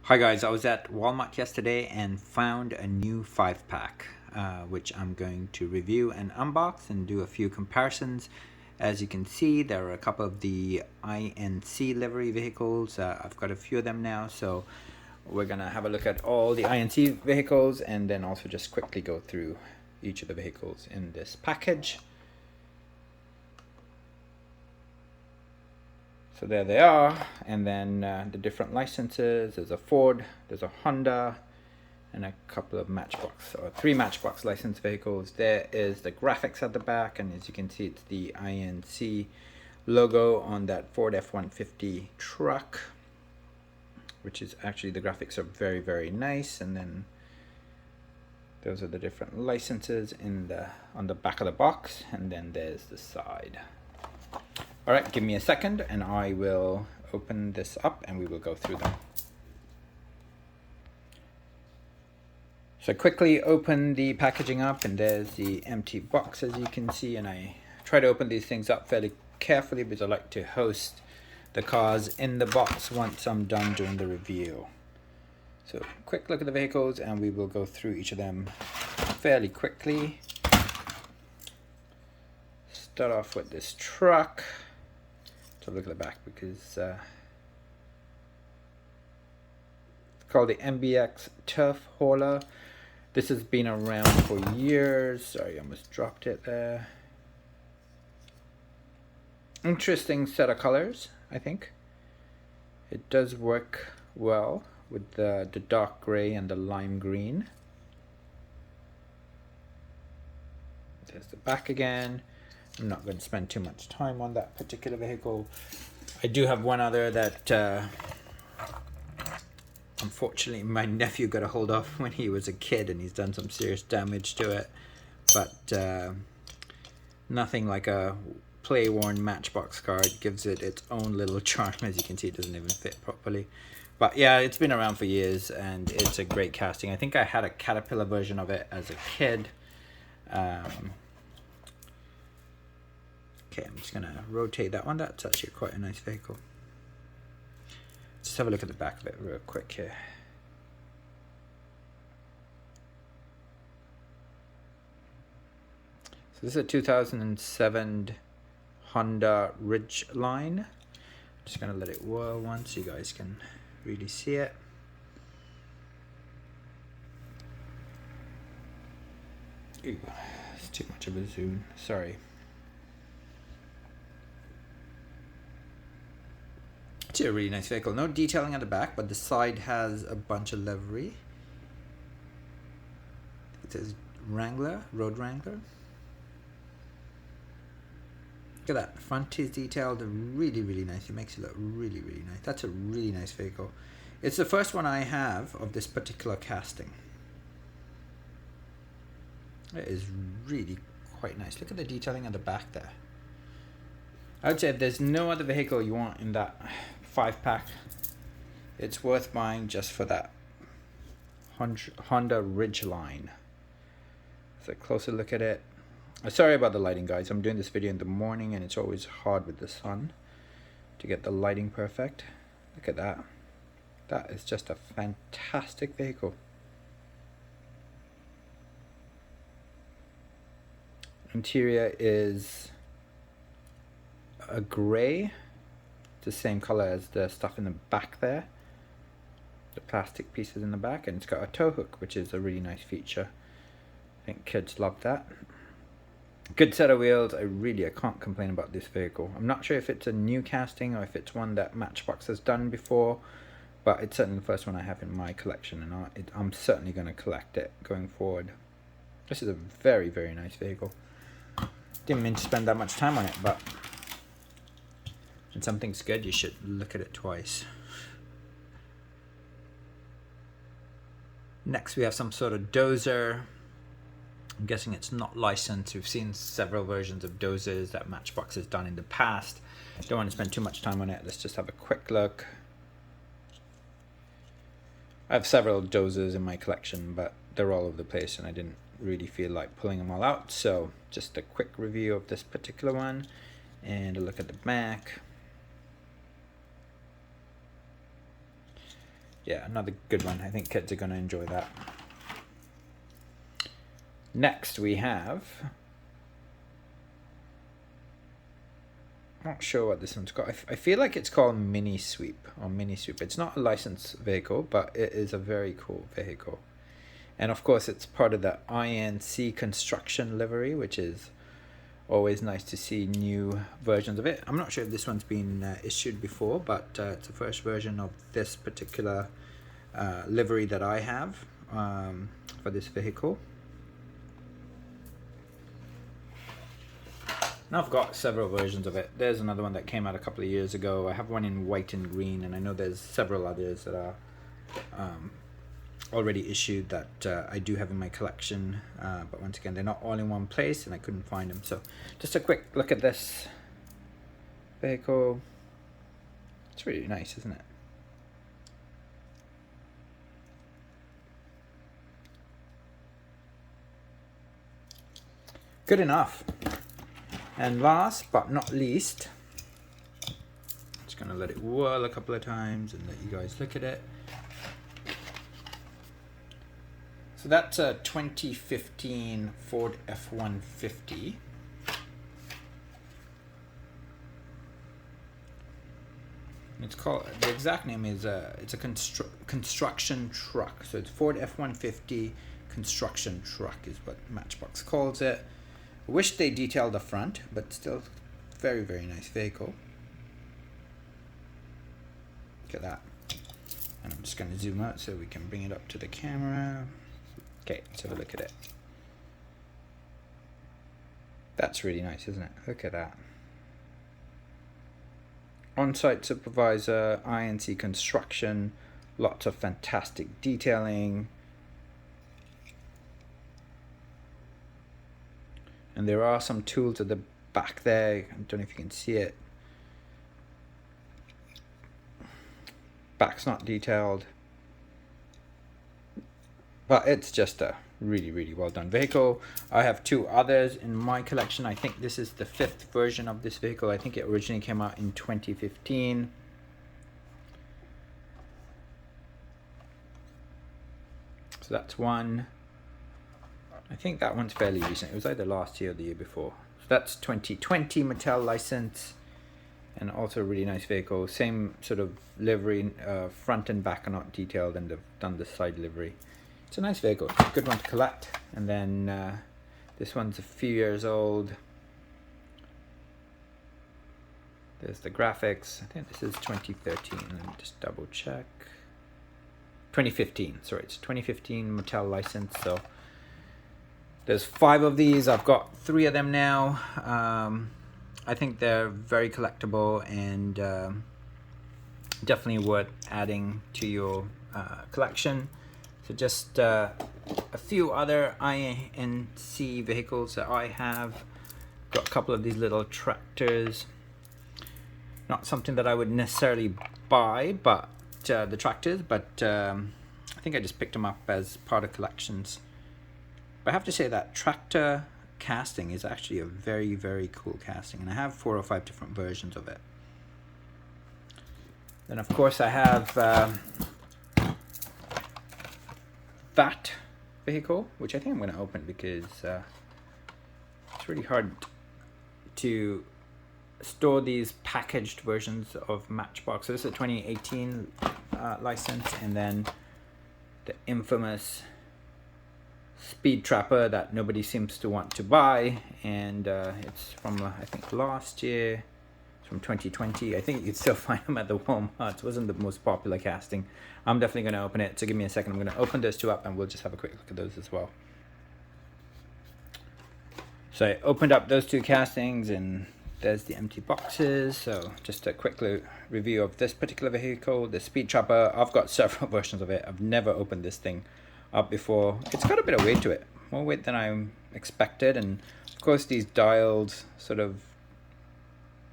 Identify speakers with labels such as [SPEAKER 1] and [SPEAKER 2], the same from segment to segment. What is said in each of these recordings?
[SPEAKER 1] Hi guys, I was at Walmart yesterday and found a new 5-pack, which I'm going to review and unbox and do a few comparisons. As you can see, there are a couple of the INC livery vehicles. I've got a few of them now, so we're gonna have a look at all the INC vehicles and then also just quickly go through each of the vehicles in this package. So there they are, and then the different licenses. There's a Ford, there's a Honda, and a couple of Matchbox, or 3 Matchbox licensed vehicles. There is the graphics at the back, and as you can see, it's the INC logo on that Ford F-150 truck, which is actually, the graphics are very, very nice. And then those are the different licenses on the back of the box, and then there's the side. All right, give me a second and I will open this up and we will go through them. So quickly open the packaging up and there's the empty box, as you can see, and I try to open these things up fairly carefully because I like to host the cars in the box once I'm done doing the review. So quick look at the vehicles and we will go through each of them fairly quickly. Start off with this truck. So look at the back because it's called the MBX turf hauler. This has been around for years. Sorry, I almost dropped it there. Interesting set of colors, I think. It does work well with the dark gray and the lime green. There's the back again. I'm not going to spend too much time on that particular vehicle. I do have one other that unfortunately my nephew got a hold of when he was a kid, and he's done some serious damage to it. But nothing like a play-worn Matchbox car. It gives it its own little charm. As you can see, it doesn't even fit properly. But yeah, it's been around for years and it's a great casting. I think I had a Caterpillar version of it as a kid. Okay, I'm just going to rotate that one. That's actually quite a nice vehicle. Let's have a look at the back of it real quick here. So this is a 2007 Honda Ridgeline. I'm just going to let it whirl once so you guys can really see it. Ooh, it's too much of a zoom. Sorry. It's a really nice vehicle. No detailing at the back, but the side has a bunch of livery. It says Wrangler, Road Wrangler. Look at that. Front is detailed really, really nice. It makes it look really, really nice. That's a really nice vehicle. It's the first one I have of this particular casting. It is really quite nice. Look at the detailing at the back there. I would say if there's no other vehicle you want in that 5-pack, it's worth buying just for that Honda Ridgeline. So a closer look at it. Sorry about the lighting, guys. I'm doing this video in the morning and it's always hard with the sun to get the lighting perfect. Look at that. That is just a fantastic vehicle. Interior is a gray, the same color as the stuff in the back there, the plastic pieces in the back, and it's got a tow hook, which is a really nice feature. I think kids love that. Good set of wheels. I can't complain about this vehicle. I'm not sure if it's a new casting or if it's one that Matchbox has done before, but it's certainly the first one I have in my collection, and I'm certainly going to collect it going forward. This is a very, very nice vehicle. Didn't mean to spend that much time on it, but when something's good, you should look at it twice. Next, we have some sort of dozer. I'm guessing it's not licensed. We've seen several versions of dozers that Matchbox has done in the past. Don't want to spend too much time on it. Let's just have a quick look. I have several dozers in my collection, but they're all over the place and I didn't really feel like pulling them all out. So just a quick review of this particular one and a look at the back. yeah, another good one. I think kids are going to enjoy that. Next we have, I'm not sure what this one's called. I feel like it's called Mini Sweep or Mini Sweep. It's not a licensed vehicle, but it is a very cool vehicle. And of course it's part of the INC construction livery, which is always nice to see new versions of it. I'm not sure if this one's been issued before, but it's the first version of this particular livery that I have for this vehicle. And I've got several versions of it. There's another one that came out a couple of years ago. I have one in white and green, and I know there's several others that are already issued that I do have in my collection, but once again, they're not all in one place and I couldn't find them. So just a quick look at this vehicle. It's really nice, isn't it? Good enough. And last but not least, I'm just going to let it whirl a couple of times and let you guys look at it. So that's a 2015 Ford F-150. It's called, the exact name is it's a construction truck. So it's Ford F-150 construction truck is what Matchbox calls it. I wish they detailed the front, but still very, very nice vehicle. Look at that. And I'm just going to zoom out so we can bring it up to the camera. Okay, let's have a look at it. That's really nice, isn't it? Look at that. On-site supervisor, INC construction, lots of fantastic detailing. And there are some tools at the back there. I don't know if you can see it. Back's not detailed. But it's just a really, really well done vehicle. I have two others in my collection. I think this is the 5th version of this vehicle. I think it originally came out in 2015. So that's one. I think that one's fairly recent. It was either last year or the year before. So that's 2020 Mattel license, and also a really nice vehicle. Same sort of livery, front and back are not detailed, and they've done the side livery. It's a nice vehicle. It's a good one to collect. And then this one's a few years old. There's the graphics. I think this is 2013. Let me just double check. 2015. Sorry, it's 2015 Mattel license. So there's 5 of these. I've got 3 of them now. I think they're very collectible and definitely worth adding to your collection. So just a few other INC vehicles that I have. Got a couple of these little tractors. Not something that I would necessarily buy, but the tractors. But I think I just picked them up as part of collections. But I have to say that tractor casting is actually a very, very cool casting, and I have 4 or 5 different versions of it. Then of course I have that vehicle, which I think I'm going to open because it's really hard to store these packaged versions of Matchbox. So this is a 2018 license, and then the infamous Speed Trapper that nobody seems to want to buy, and it's from I think last year. It's from 2020. I think you can still find them at the Walmart. It wasn't the most popular casting. I'm definitely going to open it, so give me a second. I'm going to open those 2 up and we'll just have a quick look at those as well. So I opened up those 2 castings and there's the empty boxes. So just a quick review of this particular vehicle, the Speed Trapper. I've got several versions of it. I've never opened this thing up before. It's got a bit of weight to it, more weight than I expected, and of course these dials sort of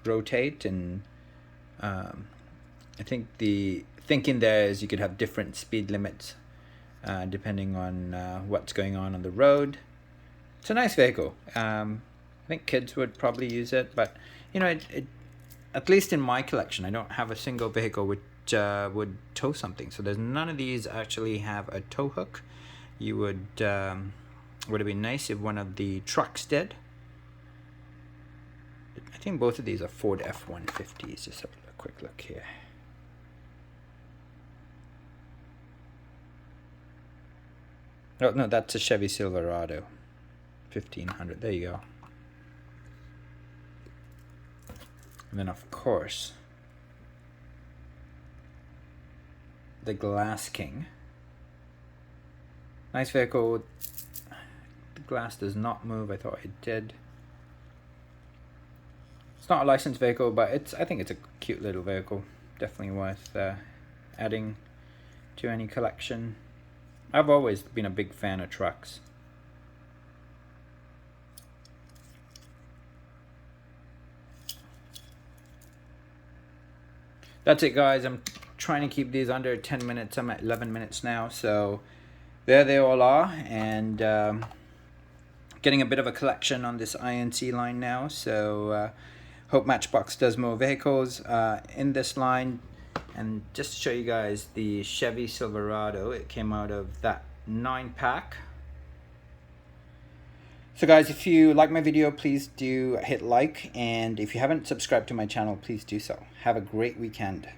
[SPEAKER 1] rotate, and I think the thinking there is you could have different speed limits depending on what's going on the road. It's a nice vehicle. I think kids would probably use it, but you know, it at least in my collection I don't have a single vehicle with would tow something. So there's none of these actually have a tow hook. You would have been nice if one of the trucks did. I think both of these are Ford F-150s. Just have a quick look here. Oh no, that's a Chevy Silverado 1500. There you go. And then of course the Glass King. Nice vehicle. The glass does not move. I thought it did. It's not a licensed vehicle, but I think it's a cute little vehicle. Definitely worth adding to any collection. I've always been a big fan of trucks. That's it, guys. I'm trying to keep these under 10 minutes. I'm at 11 minutes now, so there they all are. And getting a bit of a collection on this INC line now, so hope Matchbox does more vehicles in this line. And just to show you guys the Chevy Silverado, it came out of that 9-pack. So guys, if you like my video, please do hit like, and if you haven't subscribed to my channel, please do so. Have a great weekend.